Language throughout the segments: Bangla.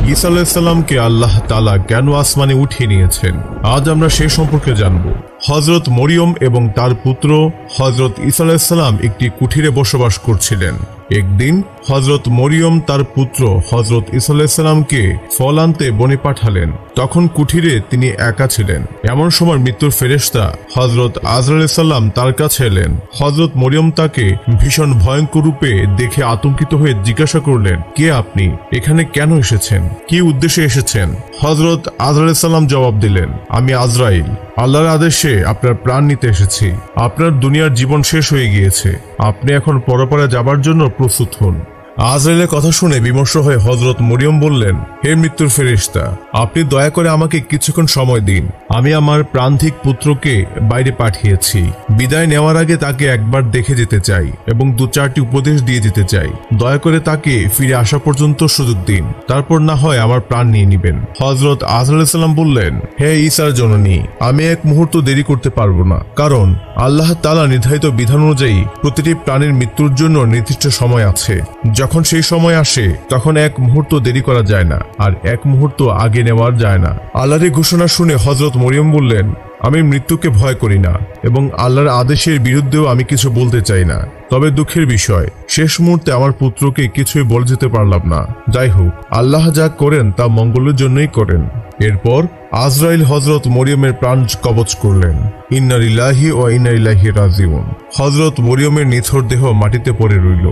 ঈসা আলাইহিস সালামকে আল্লাহ তাআলা কেন আসমানে উঠিয়ে নিয়েছেন, আজ আমরা সে সম্পর্কে জানব। হযরত মরিয়ম এবং তার পুত্র হযরত ঈসা আলাইহিস সালাম একটি কুঠিরে বসবাস করছিলেন। একদিন হযরত মরিয়ম তার পুত্র হযরত ঈসা আলাইহিস সালামকে ফল আনতে বনে পাঠালেন। তখন কুঠিরে তিনি একা ছিলেন। এমন সময় মৃত্যুর ফেরেশতা হযরত আজরাইল আলাইহিস সালাম তার কাছে এলেন। হযরত মরিয়ম তাকে ভীষণ ভয়ঙ্কর রূপে দেখে আতঙ্কিত হয়ে জিজ্ঞাসা করলেন, কে আপনি? এখানে কেন এসেছেন? কি উদ্দেশ্যে এসেছেন? হযরত আজরাইল আলাইহিস সালাম জবাব দিলেন, আমি আজরাইল, আল্লাহর আদেশে আপনার প্রাণ নিতে এসেছি। আপনার দুনিয়ার জীবন শেষ হয়ে গিয়েছে, আপনি এখন পরপারে যাবার জন্য প্রস্তুত হন। আজরাইলের কথা শুনে বিমর্ষ হয়ে হযরত মরিয়ম বললেন, হে মৃত্যুর ফেরেশতা, আপনি দয়া করে আমাকে কিছুক্ষণ সময় দিন। আমি আমার প্রাণধিক পুত্রকে বাইরে পাঠিয়েছি। বিদায় নেওয়ার আগে তাকে একবার দেখে যেতে চাই এবং 2-4টি উপদেশ দিয়ে যেতে চাই। দয়া করে তাকে ফিরে আসা পর্যন্ত সুযোগ দিন, তারপর না হয় আমার প্রাণ নিয়ে নিবেন। হযরত আজরাইল আলাইহিস সালাম বললেন, হে ঈসার জননী, আমি এক মুহূর্ত দেরি করতে পারবো না, কারণ আল্লাহ তাআলা নির্ধারিত বিধান অনুযায়ী প্রতিটি প্রাণীর মৃত্যুর জন্য নির্দিষ্ট সময় আছে। যখন সেই সময় আসে তখন এক মুহূর্ত দেরি করা যায় না, আর এক মুহূর্ত আগে নেওয়া যায় না। আল্লাহর ঘোষণা শুনে হযরত মরিয়ম বললেন, আমি মৃত্যুকে ভয় করি না এবং আল্লাহর আদেশের বিরুদ্ধেও আমি কিছু বলতে চাই না। তবে দুঃখের বিষয়, শেষ মুহূর্তে আমার পুত্রকে কিছুই বলে যেতে পারলাম না। যাই হোক, আল্লাহ যা করেন তা মঙ্গলের জন্যই করেন। এরপর আজরাইল হযরত মরিয়মের প্রাণ কবজ করলেন। ইন্না লিল্লাহি ওয়া ইন্না ইলাইহি রাজিউন। হযরত মরিয়মের নিথর দেহ মাটিতে পড়ে রইল।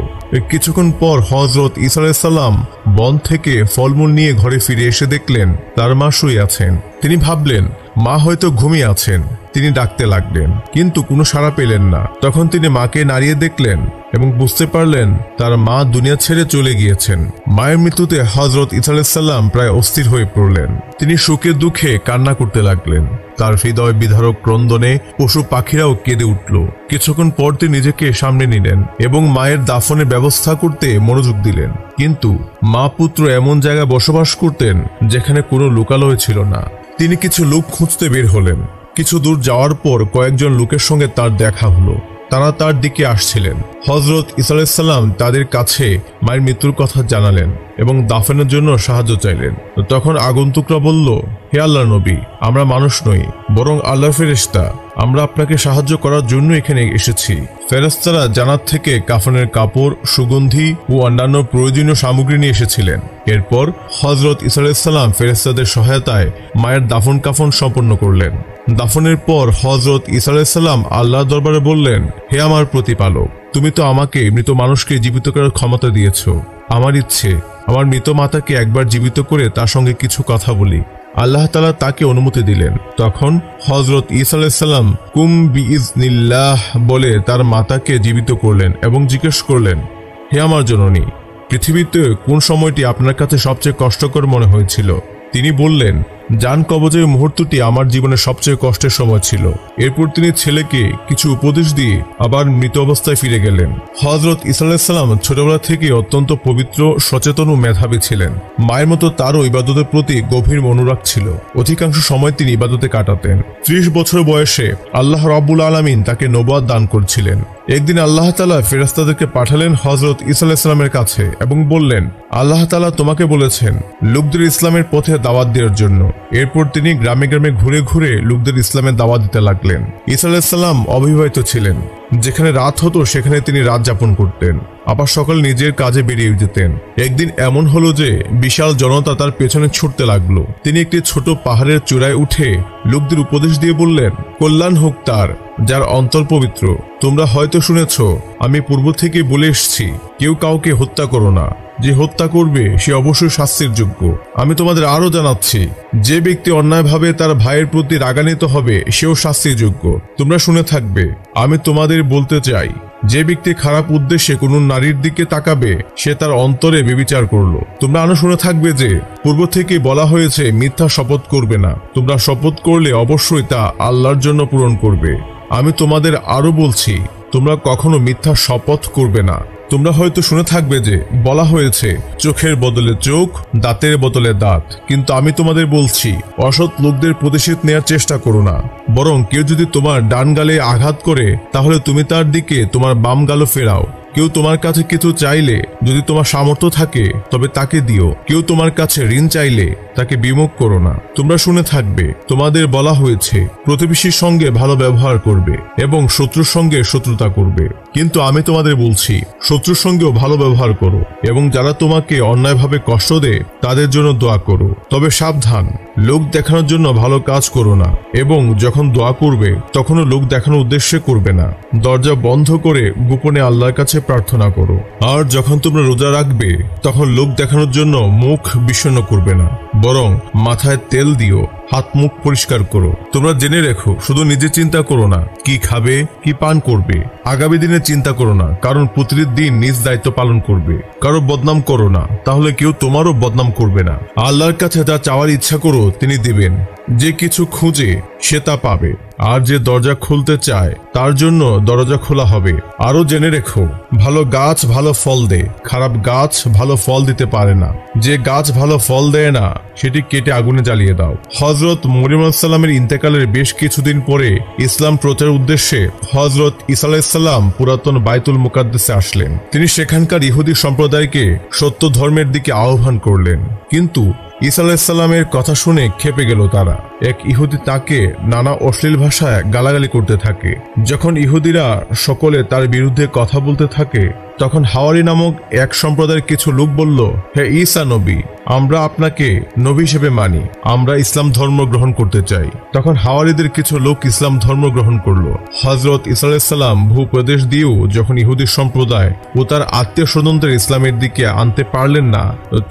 কিছুক্ষণ পর হযরত ঈসা আলাইহিস সালাম বন থেকে ফলমূল নিয়ে ঘরে ফিরে এসে দেখলেন তার মা শুয়ে আছেন। তিনি ভাবলেন মা হয়তো ঘুমিয়ে আছেন। তিনি ডাকতে লাগলেন, কিন্তু কোনো সাড়া পেলেন না। তখন তিনি মাকে নাড়িয়ে দেখলেন এবং বুঝতে পারলেন তার মা দুনিয়া ছেড়ে চলে গিয়েছেন। মায়ের মৃত্যুতে হযরত ঈসা আলাইহিস সালাম প্রায় অস্থির হয়ে পড়লেন। তিনি সুখে দুঃখে কান্না করতে লাগলেন। তার হৃদয় বিদারক ক্রন্দনে পশু পাখিরাও কেঁদে উঠল। কিছুক্ষণ পর তিনি নিজেকে সামনে নিলেন এবং মায়ের দাফনের ব্যবস্থা করতে মনোযোগ দিলেন। কিন্তু মা পুত্র এমন জায়গায় বসবাস করতেন যেখানে কোনো লোকালয় ছিল না। তিনি কিছু লোক খুঁজতে বের হলেন। কিছু দূর যাওয়ার পর কয়েকজন লোকের সঙ্গে তার দেখা হলো। তারা তার দিকে আসছিলেন। হযরত ঈসা আলাইহিস সালাম তাদের কাছে মায়ের মৃত্যুর কথা জানালেন এবং দাফনের জন্য সাহায্য চাইলেন। তখন আগন্তুকরা বলল, হে আল্লাহর নবী, আমরা মানুষ নই, বরং আল্লাহর ফেরেশতা। আমরা আপনাকে সাহায্য করার জন্য এখানে এসেছি। ফেরেশতারা জান্নাত থেকে কাফনের কাপড়, সুগন্ধি ও অন্যান্য প্রয়োজনীয় সামগ্রী নিয়ে এসেছিলেন। এরপর হযরত ঈসা আলাইহিস সালাম ফেরেশতাদের সহায়তায় মায়ের দাফন কাফন সম্পন্ন করলেন। দাফনের পর হযরত ঈসা আলাইহিস সালাম আল্লাহর দরবারে বললেন, হে আমার প্রতিপালক, তুমি তো আমাকে মৃত মানুষকে জীবিত করার ক্ষমতা দিয়েছ। আমার ইচ্ছে আমার মৃত মাতাকে একবার জীবিত করে তার সঙ্গে কিছু কথা বলি। আল্লাহ তাআলা তাকে অনুমতি দিলেন। তখন হযরত ঈসা আলাইহিস সালাম কুম বিইজনিল্লাহ বলে তার মাতাকে জীবিত করলেন এবং জিজ্ঞেস করলেন, হে আমার জননী, পৃথিবীতে কোন সময়টি আপনার কাছে সবচেয়ে কষ্টকর মনে হয়েছিল? তিনি বললেন, জান কবজের মুহূর্তটি আমার জীবনের সবচেয়ে কষ্টের সময় ছিল। এরপর তিনি ছেলেকে কিছু উপদেশ দিয়ে আবার মৃত অবস্থায় ফিরে গেলেন। হযরত ঈসা আলাইহিস সালাম ছোটবেলা থেকে অত্যন্ত পবিত্র, সচেতন ও মেধাবী ছিলেন। মায়ের মতো তারও ইবাদতের প্রতি গভীর অনুরাগ ছিল। অধিকাংশ সময় তিনি ইবাদতে কাটাতেন। 30 বছর বয়সে আল্লাহ রাব্বুল আলামিন তাকে নবুয়ত দান করেছিলেন। একদিন আল্লাহ তাআলা ফেরেশতাদেরকে পাঠালেন হযরত ঈসা আলাইহিস সালামের কাছে এবং বললেন, আল্লাহ তাআলা তোমাকে বলেছেন লোকদের ইসলামের পথে দাওয়াত দেওয়ার জন্য। এরপর তিনি গ্রামে গ্রামে ঘুরে ঘুরে লোকদের ইসলামের দাওয়াত দিতে লাগলেন। ঈসা আলাইহিস সালাম অবিবাহিত ছিলেন। যেখানে রাত হতো সেখানে তিনি রাত যাপন করতেন, আবার সকাল নিজের কাজে বেরিয়ে যেতেন। একদিন এমন হলো যে বিশাল জনতা তার পেছনে ছুটতে লাগলো। তিনি একটি ছোট পাহাড়ের চূড়ায় উঠে লোকদের উপদেশ দিয়ে বললেন, কল্যাণ হোক তার যার অন্তর পবিত্র। তোমরা হয়তো শুনেছ, আমি পূর্ব থেকে বলে এসেছি, কেউ কাউকে হত্যা করো না। যে হত্যা করবে সে অবশ্যই শাস্তির যোগ্য। আমি তোমাদের আরো জানাচ্ছি, যে ব্যক্তি অন্যায়ভাবে তার ভাইয়ের প্রতি রাগান্বিত হবে সেও শাস্তির যোগ্য। তোমরা শুনে থাকবে। আমি তোমাদের বলতে চাই, যে ব্যক্তি খারাপ উদ্দেশ্যে কোনো নারীর দিকে তাকাবে সে তার অন্তরে ব্যভিচার করলো। তোমরা আরো শুনে থাকবে যে পূর্ব থেকে বলা হয়েছে মিথ্যা শপথ করবে না। তোমরা শপথ করলে অবশ্যই তা আল্লাহর জন্য পূরণ করবে। আমি তোমাদের আরো বলছি, তোমরা কখনো মিথ্যা শপথ করবে না। তোমরা হয়তো শুনে থাকবে যে বলা হয়েছে চোখের বদলে চোখ, দাঁতের বদলে দাঁত। কিন্তু আমি তোমাদের বলছি, অসৎ লোকদের প্রতিশোধ নেওয়ার চেষ্টা করো না। বরং কেউ যদি তোমার ডান গালে আঘাত করে তাহলে তুমি তার দিকে তোমার বাম গালও ফেরাও। কেউ তোমার কাছে কিছু চাইলে যদি তোমার সামর্থ্য থাকে তবে তাকে দিও, কেউ তোমার কাছে ঋণ চাইলে তাকে বিমুখ করো না। তোমরা শুনে থাকবে, তোমাদের বলা হয়েছে প্রতিবেশীর সঙ্গে ভালো ব্যবহার করবে এবং শত্রুর সঙ্গে শত্রুতা করবে, কিন্তু আমি তোমাদের বলছি শত্রুর সঙ্গেও ভালো ব্যবহার করো এবং যারা তোমাকে অন্যায়ভাবে কষ্ট দেয় তাদের জন্য দোয়া করো। তবে সাবধান, লোক দেখানোর জন্য ভালো কাজ করো না এবং যখন দোয়া করবে তখনও লোক দেখানোর উদ্দেশ্যে করবে না। দরজা বন্ধ করে গোপনে আল্লাহর কাছে প্রার্থনা করো। আর যখন তোমরা রোজা রাখবে তখন লোক দেখানোর জন্য মুখ বিষণ্ণ করবে না, বরং মাথায় তেল দিও, হাত মুখ পরিষ্কার করো। তোমরা জেনে রেখো, শুধু নিজে চিন্তা করো না কি খাবে কি পান করবে, আগামী দিনে চিন্তা করো না, কারণ প্রতিটি দিন নিজ দায়িত্ব পালন করবে। কারো বদনাম করো না, তাহলে কেউ তোমারও বদনাম করবে না। আল্লাহর কাছে যা চাওয়ার ইচ্ছা করো তিনি দিবেন। যে কিছু খুঁজে সে তা পাবে, আর যে দরজা খুলতে চায় তার জন্য দরজা খোলা হবে। আরো জেনে রেখো, ভালো গাছ ভালো ফল দেয়, খারাপ গাছ ভালো ফল দিতে পারে না। যে গাছ ভালো ফল দেয় না সেটি কেটে আগুনে জ্বালিয়ে দাও। হযরত মরিয়ম আলাইহিস সালামের ইন্তেকালের বেশ কিছুদিন পরে ইসলাম প্রচারের উদ্দেশ্যে হযরত ঈসা আলাইহিস সালাম পুরাতন বাইতুল মুকাদ্দাসে আসলেন। তিনি সেখানকার ইহুদি সম্প্রদায়কে সত্য ধর্মের দিকে আহ্বান করলেন, কিন্তু ঈসা আলাইহিস সালামের কথা শুনে ক্ষেপে গেল তারা। এক ইহুদি তাকে নানা অশ্লীল ভাষায় গালাগালি করতে থাকে। যখন ইহুদিরা সকলে তার বিরুদ্ধে কথা বলতে থাকে তখন হাওয়ারি নামক এক সম্প্রদায়ের কিছু লোক বলল, হে ঈসা নবী, আমরা আপনাকে নবী হিসেবে মানি, আমরা ইসলাম ধর্ম গ্রহণ করতে চাই। তখন হাওয়ারিদের কিছু লোক ইসলাম ধর্ম গ্রহণ করলো। হযরত ঈসা আলাইহিস সালাম ভূপ্রদেশ দিয়েও যখন ইহুদি সম্প্রদায় ও তার আত্মীয় স্বজনদের ইসলামের দিকে আনতে পারলেন না,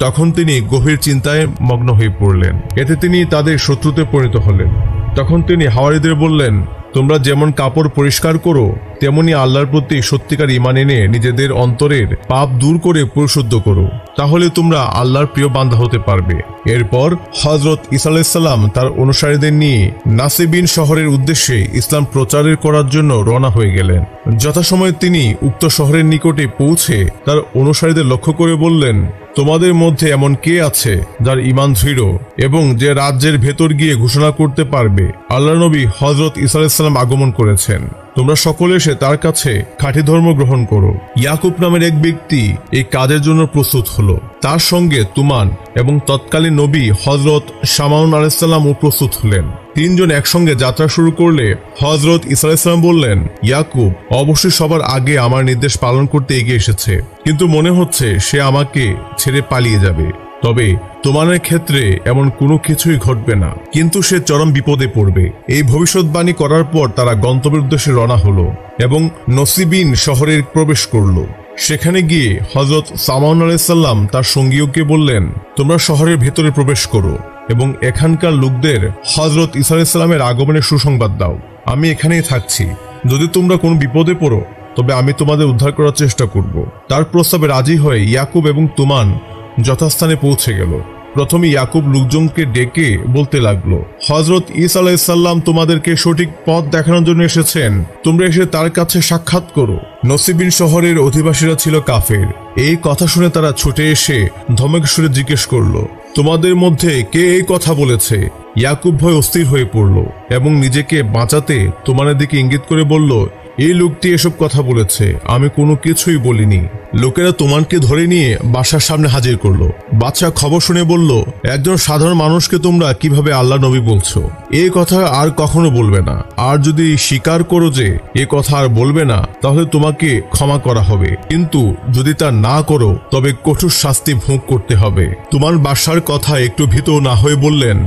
তখন তিনি গভীর চিন্তায় মগ্ন হয়ে পড়লেন। এতে তিনি তাদের শত্রুতে পরিণত হলেন। তখন তিনি হাওয়ারিদের বললেন, তোমরা যেমন কাপড় পরিষ্কার করো তেমনি আল্লাহর প্রতি সত্যিকার ঈমান এনে নিজেদের অন্তরের পাপ দূর করে পরিশুদ্ধ করো, তাহলে তোমরা আল্লাহর প্রিয় বান্দা হতে পারবে। এরপর হযরত ঈসা আলাইহিস সালাম তার অনুসারীদের নিয়ে নাসিবিন শহরের উদ্দেশ্যে ইসলাম প্রচারের করার জন্য রওনা হয়ে গেলেন। যথাসময়ে তিনি উক্ত শহরের নিকটে পৌঁছে তার অনুসারীদের লক্ষ্য করে বললেন, তোমাদের মধ্যে এমন কে আছে যার ঈমান দৃঢ় এবং যে রাজ্যের ভেতর গিয়ে ঘোষণা করতে পারবে আল্লাহর নবী হযরত ঈসা আলাইহিস সালাম আগমন করেছেন? তোমরা সকলে এসে তার কাছে খাঁটি ধর্ম গ্রহণ করো। ইয়াকুব নামের এক ব্যক্তি এই কাজের জন্য প্রস্তুত হলো। তার সঙ্গে তুমান এবং তৎকালীন নবী হযরত শামাউন আলাইহিস সালামও প্রস্তুত হলেন। তিনজন একসঙ্গে যাত্রা শুরু করলে হযরত ঈসা আলাইহিস সালাম বললেন, ইয়াকুব অবশ্যই সবার আগে আমার নির্দেশ পালন করতে এগিয়ে এসেছে, কিন্তু মনে হচ্ছে সে আমাকে ছেড়ে পালিয়ে যাবে। তবে তোমাদের ক্ষেত্রে এমন কোনো কিছুই ঘটবে না, কিন্তু সে চরম বিপদে পড়বে। এই ভবিষ্যৎবাণী করার পর তারা গন্তব্যের উদ্দেশ্যে রওনা হলো এবং নসিবিন শহরে প্রবেশ করলো। সেখানে গিয়ে হযরত শামাউন আলাইহিস সালাম তার সঙ্গীকে বললেন, তোমরা শহরের ভেতরে প্রবেশ করো এবং এখানকার লোকদের হযরত ঈসা আলাইহিস সালামের আগমনের সুসংবাদ দাও। আমি এখানেই থাকছি, যদি তোমরা কোনো বিপদে পড়ো তবে আমি তোমাদের উদ্ধার করার চেষ্টা করব। তার প্রস্তাবে রাজি হয়ে ইয়াকুব এবং তুমান যথাস্থানে পৌঁছে গেল। প্রথমে ইয়াকুব লোকজনকে ডেকে বলতে লাগলো, হযরত ঈসা আলাইহিস সালাম তোমাদেরকে সঠিক পথ দেখানোর জন্য এসেছেন, তোমরা এসে তার কাছে সাক্ষাৎ করো। নসিবিন শহরের অধিবাসীরা ছিল কাফের। এই কথা শুনে তারা ছুটে এসে ধমক সুরে জিজ্ঞেস করলো, তোমাদের মধ্যে কে এই কথা বলেছে? ইয়াকুব ভয় অস্থির হয়ে পড়ল এবং নিজেকে বাঁচাতে তুমানের দিকে ইঙ্গিত করে বলল, এই লোকটি এসব কথা বলেছে, আমি কোনো কিছুই বলিনি। লোকেরা তুমানকে ধরে নিয়ে বাসার সামনে হাজির করলো। বাদশা খবর শুনে বলল, একজন সাধারণ মানুষকে তোমরা কিভাবে আল্লাহ নবী বলছো? এই কথা আর কখনো বলবে না। আর যদি স্বীকার করো যে এ কথা আর বলবে না তাহলে তোমাকে ক্ষমা করা হবে, কিন্তু যদি তা না করো তবে কঠোর শাস্তি ভোগ করতে হবে। তোমার বাদশার কথা একটু ভীত না হয়ে বললেন,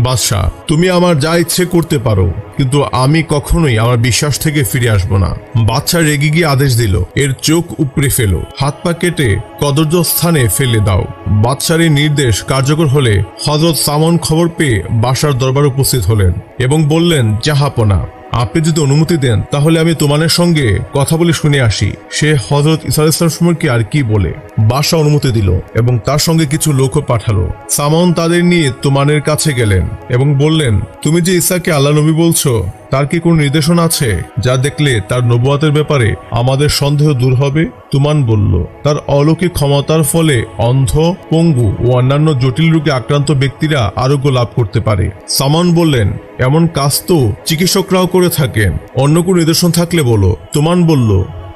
বাদশা, তুমি আমার যা ইচ্ছে করতে পারো, কিন্তু আমি কখনোই আমার বিশ্বাস থেকে ফিরে আসব না। বাদশা রেগে গিয়ে আদেশ দিল, এর চোখ উপড়ে ফেলো, হাত পা কেটে কদর্য স্থানে ফেলে দাও। বাদশার এই নির্দেশ কার্যকর হলে হযরত শামাউন খবর পেয়ে বাদশার দরবারে উপস্থিত হলেন এবং বললেন, জাহাপনা, আপনি যদি অনুমতি দেন তাহলে আমি তুমানের সঙ্গে কথা বলে শুনে আসি সে হযরত ঈসা আলাইহিস সালাম সম্পর্কে আর কি বলে। বাদশা অনুমতি দিল এবং তার সঙ্গে কিছু লোকও পাঠালো। শামাউন তাদের নিয়ে তুমানের কাছে গেলেন এবং বললেন, তুমি যে ঈসাকে আল্লাহ নবী বলছো তার কি কোনো নির্দেশনা আছে যা দেখলে তার নবুয়তের ব্যাপারে আমাদের সন্দেহ দূর হবে? তুমান বলল, তার অলৌকিক ক্ষমতার ফলে অন্ধ, পঙ্গু ও অন্যান্য জটিল রোগে আক্রান্ত ব্যক্তিরা আরোগ্য লাভ করতে পারে। শামাউন বললেন, এমন কাজ তো চিকিৎসকরাও করে থাকেন, অন্য কোনো নিদর্শন থাকলে বলো। তুমান বলল,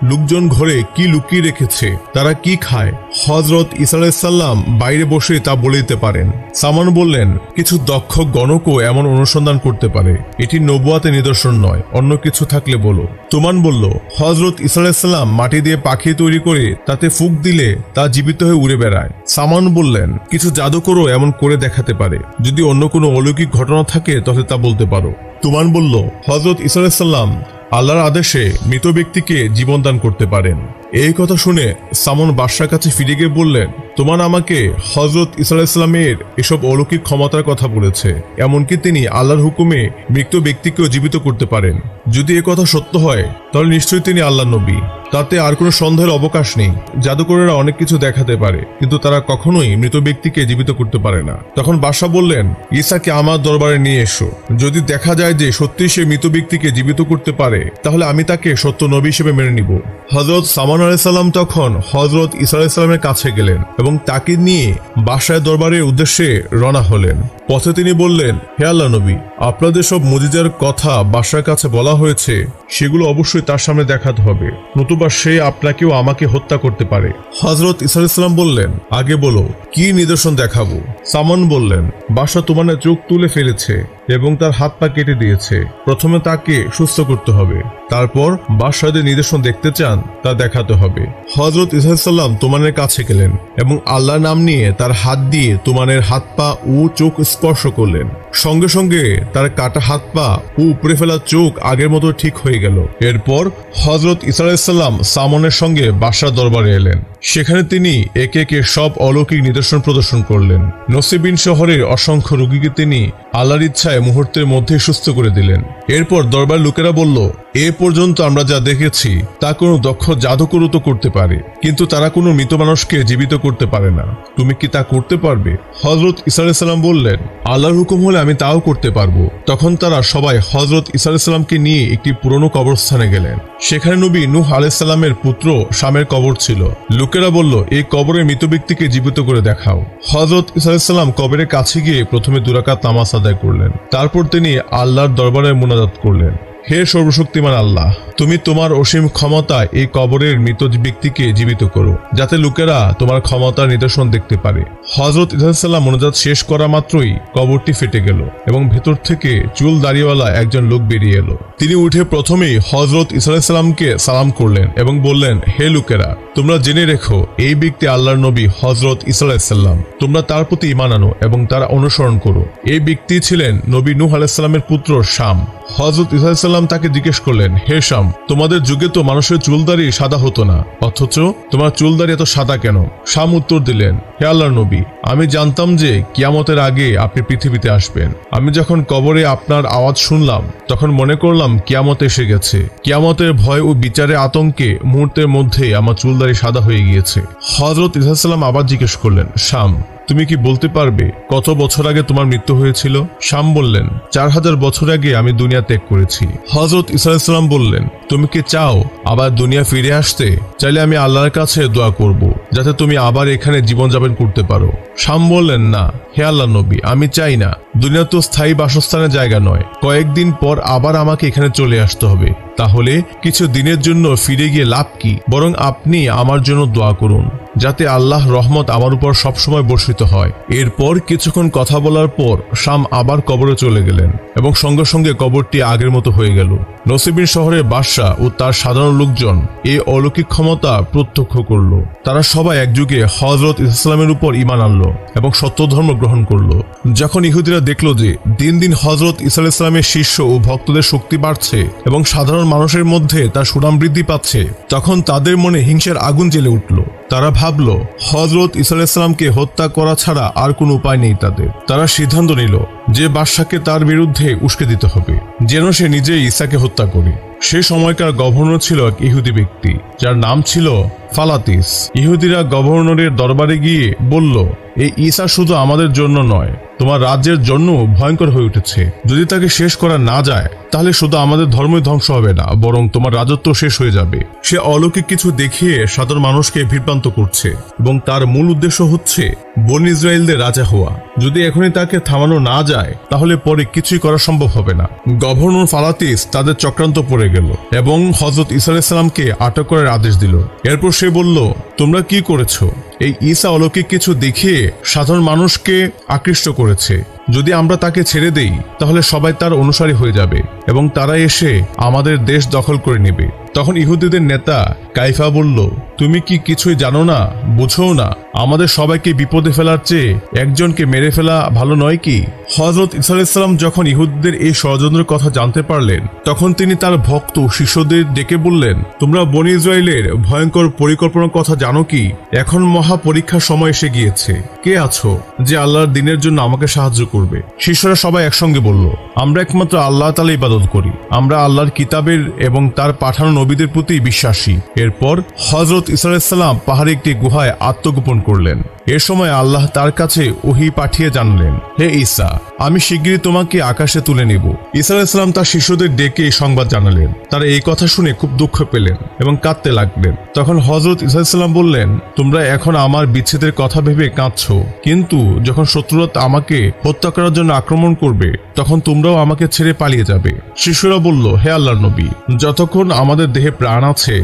লোকজন ঘরে কি লুকিয়ে রেখেছে, তারা কি খায়, হযরত ঈসা আলাইহিস সালাম বাইরে বসে তা বলে দিতে পারেন। সামান বললেন, কিছু দক্ষ গণকও এমন অনুসন্ধান করতে পারে, এটি নবুয়াতের নিদর্শন নয়, অন্য কিছু থাকলে বলো। তুমান বলল, হযরত ঈসা আলাইহিস সালাম মাটি দিয়ে পাখি তৈরি করে তাতে ফুঁক দিলে তা জীবিত হয়ে উড়ে বেড়ায়। সামান বললেন, কিছু জাদুকরও এমন করে দেখাতে পারে, যদি অন্য কোনো অলৌকিক ঘটনা থাকে তাহলে তা বলতে পারো। তুমান বলল, হযরত ঈসা আলাইহিস সালাম আল্লাহর আদেশে মৃত ব্যক্তিকে জীবন দান করতে পারেন। এই কথা শুনে সামন বাদশার কাছে ফিরে গিয়ে বললেন, তোমার আমাকে হযরত ঈসা আলাইহিস সালামের এসব অলৌকিক ক্ষমতার কথা বলেছে, এমনকি তিনি আল্লাহর হুকুমে মৃত ব্যক্তিকেও জীবিত করতে পারেন। যদি এ কথা সত্য হয় তাহলে নিশ্চয়ই তিনি আল্লাহর নবী, তাতে আর কোনো সন্দেহের অবকাশ নেই। জাদুকরেরা অনেক কিছু দেখাতে পারে, কিন্তু তারা কখনোই মৃত ব্যক্তিকে জীবিত করতে পারে না। তখন বাদশা বললেন, ঈসাকে আমার দরবারে নিয়ে এসো, যদি দেখা যায় যে সত্যি সে মৃত ব্যক্তিকে জীবিত করতে পারে তাহলে আমি তাকে সত্য নবী হিসেবে মেনে নিব। হযরত সামান আলাইহিস সালাম তখন হযরত ঈসা আলাইহিস সালামের কাছে গেলেন এবং তাকে নিয়ে বাদশার দরবারের উদ্দেশ্যে রওনা হলেন। পথে তিনি বললেন, হে আল্লাহ নবী, আপনাদের সব মুজিজার কথা বাদশার কাছে বলা হয়েছে, সেগুলো অবশ্যই তার সামনে দেখাতে হবে, নতুবা সে আপনাকেও আমাকে হত্যা করতে পারে। হযরত ঈসা আলাইহিস সালাম বললেন, আগে বলো কি নিদর্শন দেখাবো। সামান বললেন, বাদশা তোমার চোখ তুলে ফেলেছে এবং তার হাত পা কেটে দিয়েছে, প্রথমে তাকে সুস্থ করতে হবে, তারপর বাদশাহের নিদর্শন দেখতে চান তা দেখাতে হবে। হযরত ঈসা আলাইহিস সালাম তুমানের কাছে গেলেন এবং আল্লাহর নাম নিয়ে তার হাত দিয়ে তুমানের হাত পা ও চোখ স্পর্শ করলেন। সঙ্গে সঙ্গে তার কাটা হাত পা ও উপরে ফেলা চোখ আগের মতো ঠিক হয়ে গেল। এরপর হযরত ঈসা আলাইহিস সালাম সামনের সঙ্গে বাদশার দরবারে এলেন। সেখানে তিনি একে একে সব অলৌকিক নিদর্শন প্রদর্শন করলেন। নসিবিন শহরের অসংখ্য রোগীকে তিনি আল্লাহর ইচ্ছায় মুহূর্তের মধ্যে সুস্থ করে দিলেন। এরপর দরবার লোকেরা বলল, এ পর্যন্ত আমরা যা দেখেছি তা কোনো দক্ষ জাদুকরও তো করতে পারে, কিন্তু তারা কোনো মৃত মানুষকে জীবিত করতে পারে না, তুমি কি তা করতে পারবে? হযরত ঈসা আলাইহিস সালাম বললেন, আল্লাহর হুকুম হলে আমি তাও করতে পারবো। তখন তারা সবাই হযরত ঈসা আলাইহিস সালামকে নিয়ে একটি পুরনো কবরস্থানে গেলেন। সেখানে নবী নূহ আলাইহিস সালামের পুত্র শামের কবর ছিল। লোকেরা বলল, এই কবরের মৃত ব্যক্তিকে জীবিত করে দেখাও। হযরত ঈসা আলাইহিস সালাম কবরের কাছে গিয়ে প্রথমে 2 রাকাত নামাজ আদায় করলেন। তারপর তিনি আল্লাহর দরবারে মুনাজাত করলেন, হে সর্বশক্তিমান আল্লাহ, তুমি তোমার অসীম ক্ষমতায় এই কবরের মৃত ব্যক্তিকে জীবিত করো, যাতে লোকেরা তোমার ক্ষমতার নিদর্শন দেখতে পারে। হযরত ঈসা আলাইহিস সালাম মুনাজাত শেষ করা মাত্রই কবরটি ফেটে গেল এবং ভেতর থেকে চুল দাড়িওয়ালা একজন লোক বেরিয়ে এলো। তিনি উঠে প্রথমেই হযরত ঈসা আলাইহিস সালামকে সালাম করলেন এবং বললেন, হে লোকেরা, তোমরা জেনে রেখো এই ব্যক্তি আল্লাহর নবী হযরত ঈসা আলাইহিস সালাম, তোমরা তার প্রতি ঈমান আনো এবং তার অনুসরণ করো। এই ব্যক্তি ছিলেন নবী নূহ আলাইহিস সালামের পুত্র শাম। হযরত ঈসা আলাইহিস সালাম তাকে জিজ্ঞেস করলেন, হে শাম, তোমাদের যুগে তো মানুষের চুলদাড়ি সাদা হতো না, অথচ তোমার চুলদাড়ি এত সাদা কেন? শাম উত্তর দিলেন, হে আল্লাহর নবী, আমি জানতাম যে কিয়ামতের আগে আপনি পৃথিবীতে আসবেন। আমি যখন কবরে আপনার আওয়াজ শুনলাম তখন মনে করলাম কিয়ামত এসে গেছে। কিয়ামতের ভয় ও বিচারের আতঙ্কে মুহূর্তের মধ্যে আমার চুলদাড়ি সাদা হয়ে গিয়েছে। হযরত ঈসা আলাইহিস সালাম আবার জিজ্ঞেস করলেন, শাম, তুমি কি বলতে পারবে কত বছর আগে তোমার মৃত্যু হয়েছিল? শাম বললেন, 4000 বছর আগে আমি দুনিয়া ত্যাগ করেছি। হযরত ঈসা আলাইহিস সালাম বললেন, তুমি কি চাও আবার দুনিয়া ফিরে আসতে? চাইলে আমি আল্লাহর কাছে দোয়া করব যাতে তুমি আবার এখানে জীবনযাপন করতে পারো। শাম বললেন, না হে আল্লাহর নবী, আমি চাই না, দুনিয়া তো স্থায়ী বাসস্থানের জায়গা নয়, কয়েকদিন পর আবার আমাকে এখানে চলে আসতে হবে, তাহলে কিছু দিনের জন্য ফিরে গিয়ে লাভ কি? বরং আপনি আমার জন্য দোয়া করুন যাতে আল্লাহ রহমত আমার উপর সবসময় বর্ষিত হয়। এরপর কিছুক্ষণ কথা বলার পর শাম আবার কবরে চলে গেলেন এবং সঙ্গে সঙ্গে কবরটি আগের মতো হয়ে গেল। নসিবিন শহরের বাদশা ও তার সাধারণ লোকজন এই অলৌকিক ক্ষমতা প্রত্যক্ষ করল। তারা সবাই একযুগে হযরত ঈসা সালামের উপর ঈমান আনলো এবং সত্য ধর্ম গ্রহণ করলো। যখন ইহুদিরা দেখলো যে দিন দিন হযরত ঈসা আলাইহিস সালামের শিষ্য ও ভক্তদের শক্তি বাড়ছে এবং সাধারণ মানুষের মধ্যে তার সুনাম বৃদ্ধি পাচ্ছে, তখন তাদের মনে হিংসার আগুন জ্বলে উঠল। তারা ভাবল, হযরত ঈসা আলাইহিস সালামকে হত্যা করা ছাড়া আর কোনো উপায় নেই তাদের। তারা সিদ্ধান্ত নিল যে বাদশাকে তার বিরুদ্ধে উস্কে দিতে হবে, যেন সে নিজেই ঈসাকে হত্যা করে। সে সময়কার গভর্নর ছিল এক ইহুদি ব্যক্তি, যার নাম ছিল ফালাতিস। ইহুদিরা গভর্নরের দরবারে গিয়ে বলল, এই ঈসা শুধু আমাদের জন্য নয়, তোমার রাজ্যের জন্য ভয়ঙ্কর হয়ে উঠেছে। যদি তাকে শেষ করা না যায় তাহলে শুধু আমাদের ধর্মই ধ্বংস হবে না, বরং তোমার রাজত্ব শেষ হয়ে যাবে। সে অলৌকিক কিছু দেখিয়ে সাধারণ মানুষকে বিভ্রান্ত করছে এবং তার মূল উদ্দেশ্য হচ্ছে বনী ইসরায়েলদের রাজা হওয়া। যদি এখনই তাকে থামানো না যায় তাহলে পরে কিছুই করা সম্ভব হবে না। গভর্নর ফালাতিস তাদের চক্রান্ত পড়ে গেল এবং হযরত ঈসা আলাইহিস সালামকে আটক করার আদেশ দিল। এরপর সে বলল, তোমরা কি করেছো? এই ঈসা অলৌকিক কিছু দেখিয়ে সাধারণ মানুষকে আকৃষ্ট করেছে। যদি আমরা তাকে ছেড়ে দেই তাহলে সবাই তার অনুসারী হয়ে যাবে এবং তারা এসে আমাদের দেশ দখল করে নেবে। তখন ইহুদিদের নেতা কাইফা বলল, তুমি কি কিছুই জানো না, বুঝো না? আমাদের সবাইকে বিপদে ফেলার চেয়ে একজনকে মেরে ফেলা ভালো নয় কি? হযরত ঈসা আলাইহিস সালাম যখন ইহুদিদের এই ষড়যন্ত্রের কথা জানতে পারলেন তখন তিনি তার ভক্ত শিষ্যদের ডেকে বললেন, তোমরা বনী ইসরায়েলের ভয়ঙ্কর পরিকল্পনার কথা জানো কি? এখন মহা পরীক্ষার সময় এসে গিয়েছে। কে আছো যে আল্লাহর দ্বীনের জন্য আমাকে সাহায্য করবে? শিষ্যরা সবাই একসঙ্গে বলল, আমরা একমাত্র আল্লাহ তাআলা ইবাদত করি। আমরা আল্লাহর কিতাবের এবং তার পাঠানো নবীদের প্রতি বিশ্বাসী। এরপর হযরত ঈসা আলাইহিস সালাম পাহাড়ে একটি গুহায় আত্মগোপন করলেন। এ সময় আল্লাহ তার কাছে ওহী পাঠিয়ে জানালেন, হে ঈসা, আমি শিগগিরই তোমাকে আকাশে তুলে নেব। ঈসা আলাইহিস সালাম তার শিষ্যদের ডেকে এই সংবাদ জানালেন। তারা এই কথা শুনে খুব দুঃখ পেলেন এবং কাঁদতে লাগলেন। তখন হযরত ঈসা আলাইহিস সালাম বললেন, তোমরা এখন আমার বিচ্ছেদের কথা ভেবে কাঁদছো, কিন্তু যখন শত্রুরা আমাকে হত্যা করার জন্য আক্রমণ করবে তখন তোমরাও আমাকে ছেড়ে পালিয়ে যাবে। শিষ্যরা বলল, হে আল্লাহর নবী, যতক্ষণ আমাদের দেহে প্রাণ আছে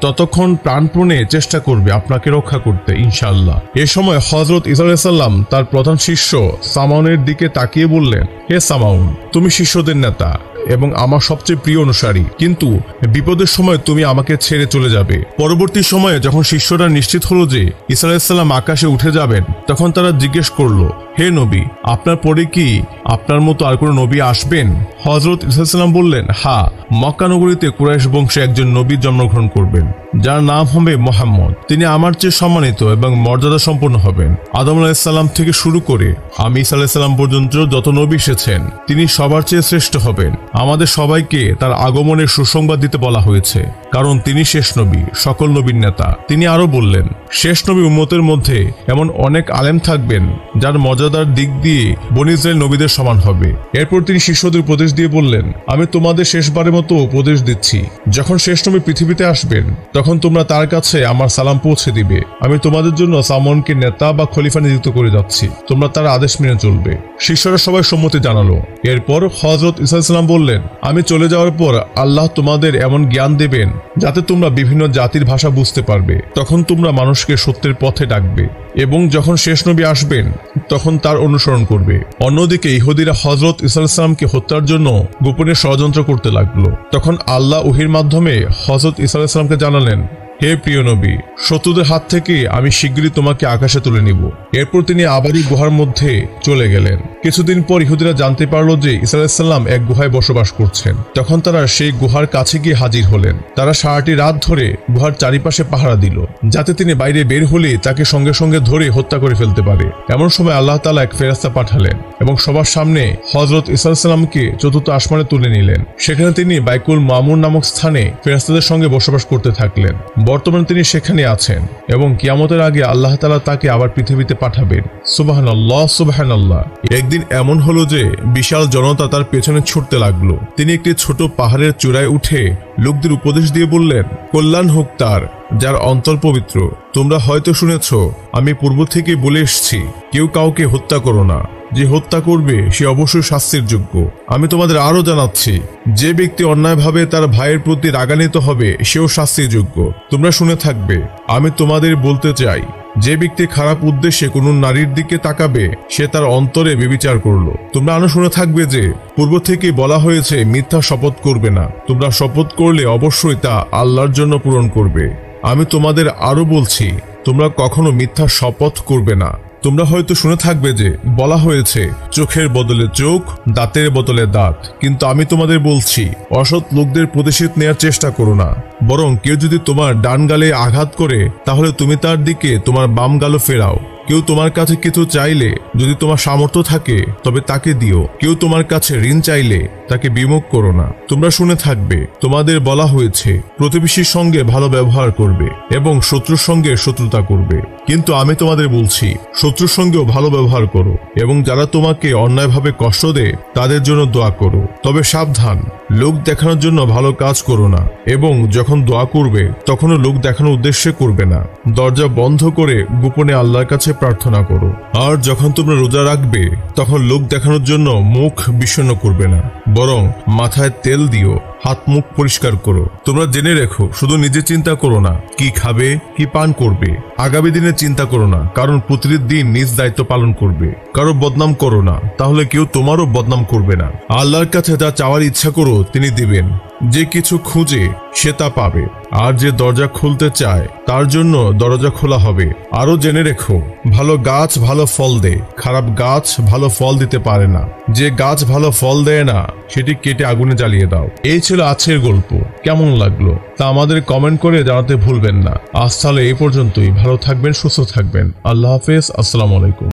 ততক্ষণ প্রাণপণে চেষ্টা করবে আপনাকে রক্ষা করতে, ইনশাআল্লাহ। এ সময় হযরত ঈসা আলাইহিস সালাম তার প্রধান শিষ্য সামাউনের দিকে তাকিয়ে বললেন, হে সামাউন, তুমি শিষ্যদের নেতা এবং আমার সবচেয়ে প্রিয় অনুসারী, কিন্তু বিপদের সময় তুমি আমাকে ছেড়ে চলে যাবে। পরবর্তী সময়ে যখন শিষ্যরা নিশ্চিত হলো যে ঈসা আলাইহিস সালাম আকাশে উঠে যাবেন তখন তারা জিজ্ঞেস করলো, হে নবী, আপনার পরে কি আপনার মতো আর কোনো নবী আসবেন? হযরত ঈসা আলাইহিস সালাম বললেন, হ্যাঁ, মক্কা নগরীতে কুরাইশ বংশে একজন নবী জন্মগ্রহণ করবেন যার নাম হবে মুহাম্মদ। তিনি আমার চেয়ে সম্মানিত এবং মর্যাদা সম্পন্ন হবেন। আদম আলাইহিস সালাম থেকে শুরু করে আমি ঈসা আলাইহিস সালাম পর্যন্ত যত নবী এসেছেন তিনি সবার চেয়ে শ্রেষ্ঠ হবেন। আমাদের সবাইকে তার আগমনের সুসংবাদ দিতে বলা হয়েছে, কারণ তিনি শেষ নবী, সকল নবীর নেতা। তিনি আরো বললেন, শেষ নবী উম্মতের মধ্যে এমন অনেক আলেম থাকবেন যার মর্যাদার দিক দিয়ে বনী ইসরাইল নবীদের সমান হবে। এরপর তিনি শিষ্যদের উপদেশ দিয়ে বললেন, আমি তোমাদের শেষবারের মতো উপদেশ দিচ্ছি, যখন শেষ নবী পৃথিবীতে আসবেন তখন তোমরা তার কাছে আমার সালাম পৌঁছে দিবে। আমি তোমাদের জন্য সামনকে নেতা বা খলিফা নিযুক্ত করে যাচ্ছি, তোমরা তার আদেশ মেনে চলবে। শিষ্যরা সবাই সম্মতি জানালো। এরপর হযরত ঈসা আলাইহিস সালাম বললেন, আমি চলে যাওয়ার পর আল্লাহ তোমাদের এমন জ্ঞান দেবেন যাতে তোমরা বিভিন্ন জাতির ভাষা বুঝতে পারবে। তখন তোমরা মানুষকে সত্যের পথে ডাকবে এবং যখন শেষ নবী আসবেন তখন তার অনুসরণ করবে। অন্যদিকে ইহুদিরা হযরত ঈসা আলাইহিস সালামকে হত্যার জন্য গোপনে ষড়যন্ত্র করতে লাগলো। তখন আল্লাহ ওহীর মাধ্যমে হযরত ঈসা আলাইহিস সালামকে জানালেন, হে প্রিয় নবী, শত্রুদের হাত থেকে আমি শিগগিরই তোমাকে আকাশে তুলে নিব। এরপর তিনি আবারই গুহার মধ্যে চলে গেলেন। কিছুদিন পর ইহুদিরা জানতে পারল যে ঈসা আলাইহিস সালাম এক গুহায় বসবাস করছেন। তখন তারা সেই গুহার কাছে গিয়ে হাজির হলেন। তারা সারাটি রাত ধরে গুহার চারিপাশে পাহারা দিল, যাতে তিনি বাইরে বের হলে তাকে সঙ্গে সঙ্গে ধরে হত্যা করে ফেলতে পারে। এমন সময় আল্লাহ তাআলা এক ফেরেশতা পাঠালেন এবং সবার সামনে হযরত ঈসা আলাইহিস সালামকে চতুর্থ আসমানে তুলে নিলেন। সেখানে তিনি বাইতুল মামুর নামক স্থানে ফেরেশতাদের সঙ্গে বসবাস করতে থাকলেন। বর্তমানে তিনি সেখানে আছেন এবং কিয়ামতের আগে আল্লাহ তাআলা তাকে আবার পৃথিবীতে পাঠাবেন। সুবহানাল্লাহ, সুবহানাল্লাহ। একদিন এমন হলো যে বিশাল জনতা তার পেছনে ছুটতে লাগলো। তিনি একটি ছোট পাহাড়ের চূড়ায় উঠে লোকদের উপদেশ দিয়ে বললেন, কল্যাণ হোক তার যার অন্তর পবিত্র। তোমরা হয়তো শুনেছ, আমি পূর্ব থেকে বলে এসেছি, কেউ কাউকে হত্যা করো না। যে হত্যা করবে সে অবশ্যই শাস্তির যোগ্য। আমি তোমাদের আরো জানাচ্ছি, যে ব্যক্তি অন্যায়ভাবে তার ভাইয়ের প্রতি রাগান্বিত হবে সেও শাস্তির যোগ্য। তোমরা শুনে থাকবে। আমি তোমাদের বলতে চাই, যে ব্যক্তি খারাপ উদ্দেশ্যে কোনো নারীর দিকে তাকাবে সে তার অন্তরে ব্যভিচার করলো। তোমরা আরো শুনে থাকবে যে পূর্ব থেকে বলা হয়েছে মিথ্যা শপথ করবে না। তোমরা শপথ করলে অবশ্যই তা আল্লাহর জন্য পূরণ করবে। আমি তোমাদের আরো বলছি, তোমরা কখনো মিথ্যা শপথ করবে না। তোমরা হয়তো শুনে থাকবে যে বলা হয়েছে চোখের বদলে চোখ, দাঁতের বদলে দাঁত, কিন্তু আমি তোমাদের বলছি, অসৎ লোকদের প্রতিশোধ নেয়ার চেষ্টা করো না। বরং কেউ যদি তোমার ডান গালে আঘাত করে তাহলে তুমি তার দিকে তোমার বাম গালও ফেরাও। কেউ তোমার কাছে কিছু চাইলে যদি তোমার সামর্থ্য থাকে তবে তাকে দিও। কেউ তোমার কাছে ঋণ চাইলে তাকে বিমুখ করো না। তোমরা শুনে থাকবে, তোমাদের বলা হয়েছে প্রতিবেশীর সঙ্গে ভালো ব্যবহার করবে এবং শত্রুর সঙ্গে শত্রুতা করবে। কিন্তু আমি তোমাদের বলছি, শত্রুর সঙ্গেও ভালো ব্যবহার করো এবং যারা তোমাকে অন্যায়ভাবে কষ্ট দেয় তাদের জন্য দোয়া করো। তবে সাবধান, লোক দেখানোর জন্য ভালো কাজ করো না এবং যখন দোয়া করবে তখনও লোক দেখানোর উদ্দেশ্যে করবে না। দরজা বন্ধ করে গোপনে আল্লাহর কাছে প্রার্থনা করো। আর যখন তোমরা রোজা রাখবে তখন লোক দেখানোর জন্য মুখ বিষণ্ণ করবে না, বরং মাথায় তেল দিও, হাত মুখ পরিষ্কার করো। তোমরা জেনে রেখো, শুধু নিজে চিন্তা করো না কি খাবে কি পান করবে, আগামী দিনে চিন্তা করো না, কারণ প্রতিটি দিন নিজ দায়িত্ব পালন করবে। কারো বদনাম করো না, তাহলে কেউ তোমারও বদনাম করবে না। আল্লাহর কাছে যা চাওয়ার ইচ্ছা করো তিনি দিবেন। যে কিছু খুঁজে সে তা পাবে, আর যে দরজা খুলতে চায় তার জন্য দরজা খোলা হবে। আরো জেনে রেখো, ভালো গাছ ভালো ফল দেয়, খারাপ গাছ ভালো ফল দিতে পারে না। যে গাছ ভালো ফল দেয় না সেটি কেটে আগুনে জ্বালিয়ে দাও। এই ছিল আজকের গল্প। কেমন লাগলো তা আমাদের কমেন্ট করে জানাতে ভুলবেন না। আজ তাহলে এই পর্যন্তই। ভালো থাকবেন, সুস্থ থাকবেন। আল্লাহ হাফেজ। আসসালামু আলাইকুম।